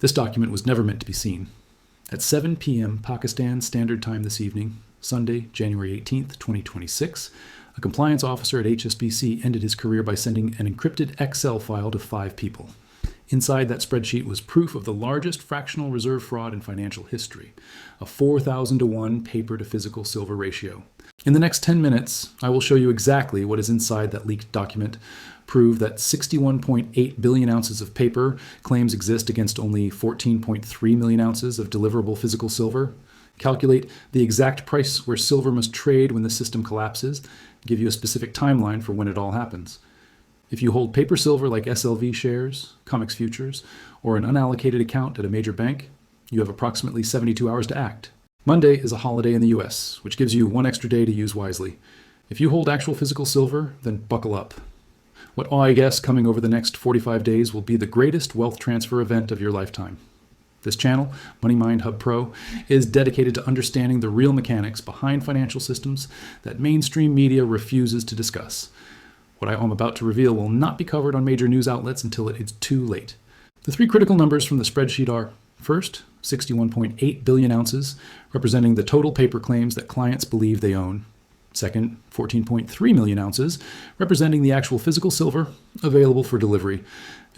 This document was never meant to be seen. At 7 p.m. Pakistan Standard Time this evening, Sunday, January 18th, 2026, a compliance officer at HSBC ended his career by sending an encrypted Excel file to 5 people. Inside that spreadsheet was proof of the largest fractional reserve fraud in financial history, a 4,000 to 1 paper to physical silver ratio. In the next 10 minutes, I will show you exactly what is inside that leaked document, prove that 61.8 billion ounces of paper claims exist against only 14.3 million ounces of deliverable physical silver, calculate the exact price where silver must trade when the system collapses, give you a specific timeline for when it all happens. If you hold paper silver like SLV shares, COMEX futures, or an unallocated account at a major bank, you have approximately 72 hours to act. Monday is a holiday in the US, which gives you 1 extra day to use wisely. If you hold actual physical silver, then buckle up. What I guess coming over the next 45 days will be the greatest wealth transfer event of your lifetime. This channel, MoneyMind Hub Pro, is dedicated to understanding the real mechanics behind financial systems that mainstream media refuses to discuss. What I am about to reveal will not be covered on major news outlets until it is too late. The 3 critical numbers from the spreadsheet are, first, 61.8 billion ounces, representing the total paper claims that clients believe they own. Second, 14.3 million ounces, representing the actual physical silver available for delivery.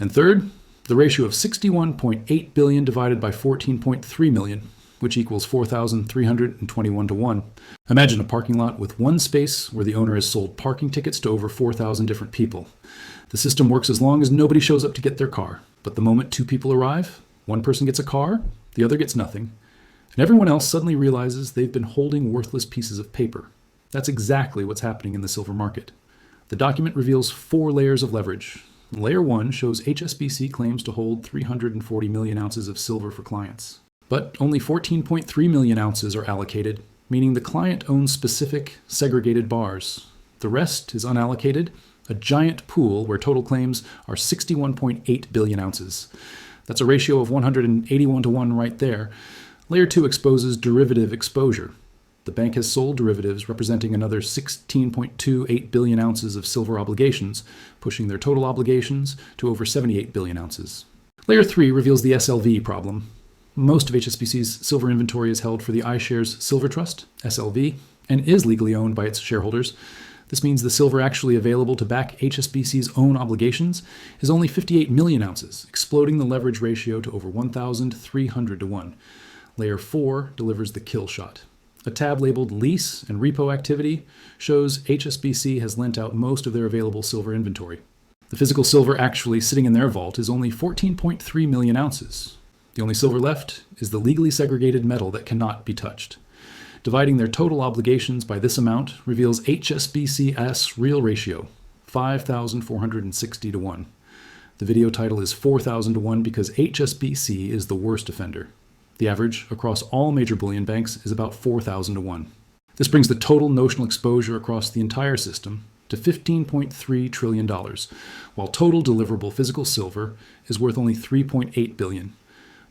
And third, the ratio of 61.8 billion divided by 14.3 million, which equals 4,321 to 1. Imagine a parking lot with one space where the owner has sold parking tickets to over 4,000 different people. The system works as long as nobody shows up to get their car. But the moment 2 people arrive, one person gets a car, the other gets nothing. And everyone else suddenly realizes they've been holding worthless pieces of paper. That's exactly what's happening in the silver market. The document reveals 4 layers of leverage. Layer 1 shows HSBC claims to hold 340 million ounces of silver for clients. But only 14.3 million ounces are allocated, meaning the client owns specific, segregated bars. The rest is unallocated, a giant pool where total claims are 61.8 billion ounces. That's a ratio of 181 to 1 right there. Layer 2 exposes derivative exposure. The bank has sold derivatives representing another 16.28 billion ounces of silver obligations, pushing their total obligations to over 78 billion ounces. Layer 3 reveals the SLV problem. Most of HSBC's silver inventory is held for the iShares Silver Trust, SLV, and is legally owned by its shareholders. This means the silver actually available to back HSBC's own obligations is only 58 million ounces, exploding the leverage ratio to over 1,300 to 1. Layer 4 delivers the kill shot. A tab labeled Lease and Repo Activity shows HSBC has lent out most of their available silver inventory. The physical silver actually sitting in their vault is only 14.3 million ounces. The only silver left is the legally segregated metal that cannot be touched. Dividing their total obligations by this amount reveals HSBC's real ratio, 5,460 to 1. The video title is 4,000 to 1 because HSBC is the worst offender. The average across all major bullion banks is about 4,000 to 1. This brings the total notional exposure across the entire system to $15.3 trillion, while total deliverable physical silver is worth only $3.8 billion.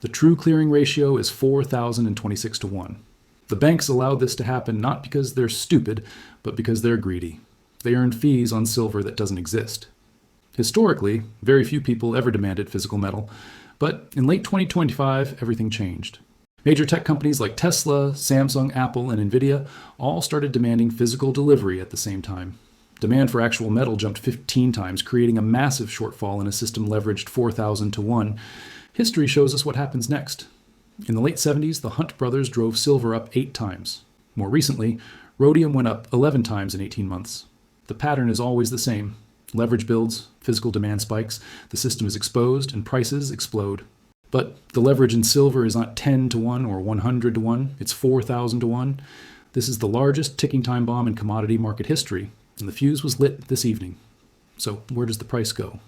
The true clearing ratio is 4,026 to 1. The banks allowed this to happen not because they're stupid, but because they're greedy. They earned fees on silver that doesn't exist. Historically, very few people ever demanded physical metal, but in late 2025, everything changed. Major tech companies like Tesla, Samsung, Apple, and Nvidia all started demanding physical delivery at the same time. Demand for actual metal jumped 15 times, creating a massive shortfall in a system leveraged 4,000 to 1. History shows us what happens next. In the late 70s, the Hunt brothers drove silver up 8 times. More recently, rhodium went up 11 times in 18 months. The pattern is always the same. Leverage builds, physical demand spikes, the system is exposed, and prices explode. But the leverage in silver is not 10 to 1 or 100 to 1, it's 4,000 to 1. This is the largest ticking time bomb in commodity market history, and the fuse was lit this evening. So where does the price go?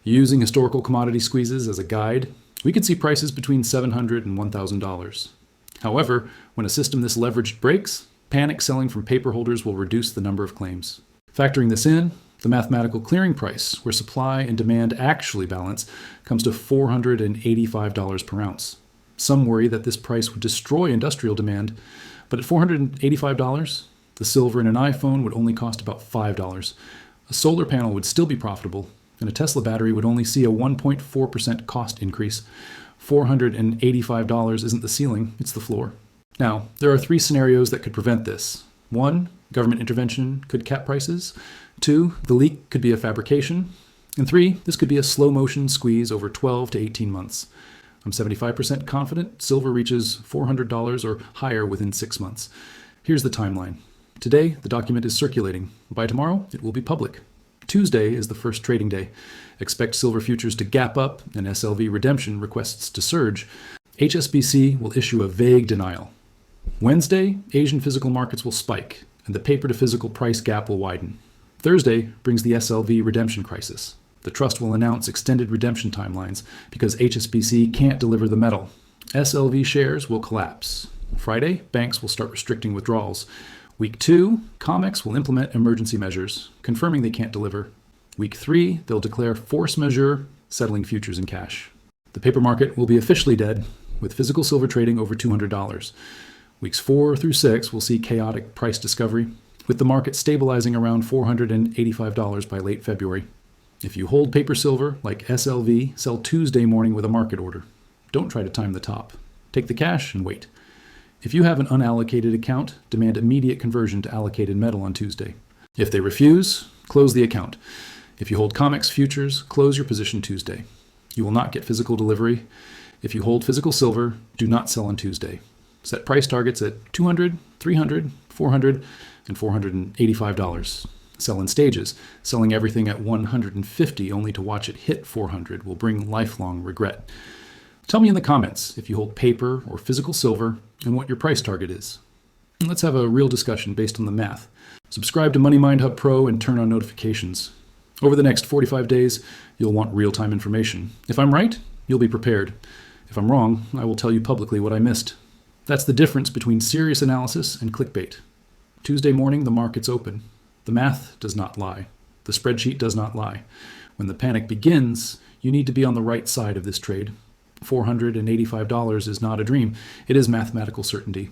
Using historical commodity squeezes as a guide, we could see prices between $700 and $1,000. However, when a system this leveraged breaks, panic selling from paper holders will reduce the number of claims. Factoring this in, the mathematical clearing price, where supply and demand actually balance, comes to $485 per ounce. Some worry that this price would destroy industrial demand, but at $485, the silver in an iPhone would only cost about $5. A solar panel would still be profitable, and a Tesla battery would only see a 1.4% cost increase, $485 isn't the ceiling, it's the floor. Now, there are 3 scenarios that could prevent this. 1, government intervention could cap prices. 2, the leak could be a fabrication. And 3, this could be a slow motion squeeze over 12 to 18 months. I'm 75% confident silver reaches $400 or higher within 6 months. Here's the timeline. Today, the document is circulating. By tomorrow, it will be public. Tuesday is the first trading day. Expect silver futures to gap up and SLV redemption requests to surge. HSBC will issue a vague denial. Wednesday, Asian physical markets will spike, and the paper-to-physical price gap will widen. Thursday brings the SLV redemption crisis. The trust will announce extended redemption timelines because HSBC can't deliver the metal. SLV shares will collapse. Friday, banks will start restricting withdrawals. Week 2, COMEX will implement emergency measures, confirming they can't deliver. Week 3, they'll declare force majeure, settling futures in cash. The paper market will be officially dead, with physical silver trading over $200. Weeks 4 through 6 will see chaotic price discovery, with the market stabilizing around $485 by late February. If you hold paper silver, like SLV, sell Tuesday morning with a market order. Don't try to time the top. Take the cash and wait. If you have an unallocated account, demand immediate conversion to allocated metal on Tuesday. If they refuse, close the account. If you hold COMEX futures, close your position Tuesday. You will not get physical delivery. If you hold physical silver, do not sell on Tuesday. Set price targets at $200, $300, $400, and $485. Sell in stages. Selling everything at $150 only to watch it hit $400 will bring lifelong regret. Tell me in the comments if you hold paper or physical silver and what your price target is. Let's have a real discussion based on the math. Subscribe to Money Mind Hub Pro and turn on notifications. Over the next 45 days, you'll want real-time information. If I'm right, you'll be prepared. If I'm wrong, I will tell you publicly what I missed. That's the difference between serious analysis and clickbait. Tuesday morning, the market's open. The math does not lie. The spreadsheet does not lie. When the panic begins, you need to be on the right side of this trade. $485 is not a dream. It is mathematical certainty.